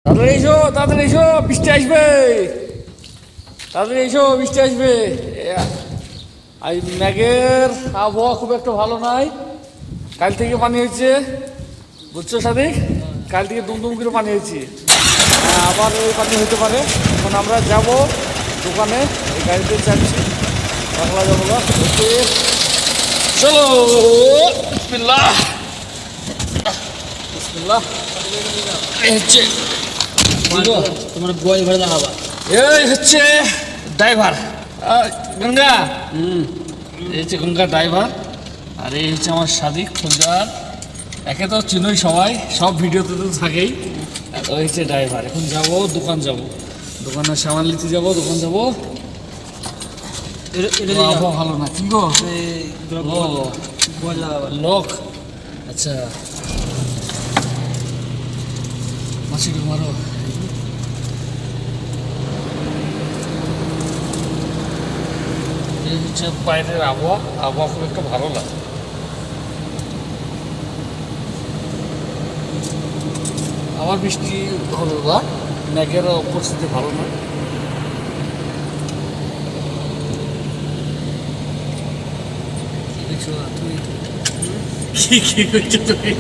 তাড়াতাড়ি এসো, বৃষ্টি আসবে। তাড়াতাড়ি এসো, বৃষ্টি আসবে। আজ ম্যাগের আবহাওয়া খুব একটা ভালো নয়। কাল থেকে পানি হচ্ছে, বুঝছো সাদিক? কাল থেকে দুমদুম করে পানি হয়েছে। আবার ওই পানি হতে পারে। এখন আমরা যাব দোকানে, এই গাড়িতে যাচ্ছি, বাংলা যাবো না। চলো, বিসমিল্লাহ বিসমিল্লাহ। এই হচ্ছে তোমার বই ভরে দেখাবা। এই হচ্ছে ড্রাইভার গঙ্গা। এই হচ্ছে গঙ্গা ড্রাইভার, আর এই হচ্ছে আমার সাদিক খোঁজার। একে তো চিনোই সবাই, সব ভিডিওতে তো থাকেই। ওই হচ্ছে ড্রাইভার। এখন যাব দোকান, যাব দোকানে সামান নিতে, যাব দোকান যাব। আবহাওয়া ভালো না, কি গো? লোক আচ্ছা, মাসিকে মারো। এই হচ্ছে বাইরের আবহাওয়া, আবহাওয়া খুব একটা ভালো লাগে। আবার বৃষ্টি হবে বা ম্যাগের পরিস্থিতি ভালো না। কি করছো তুমি?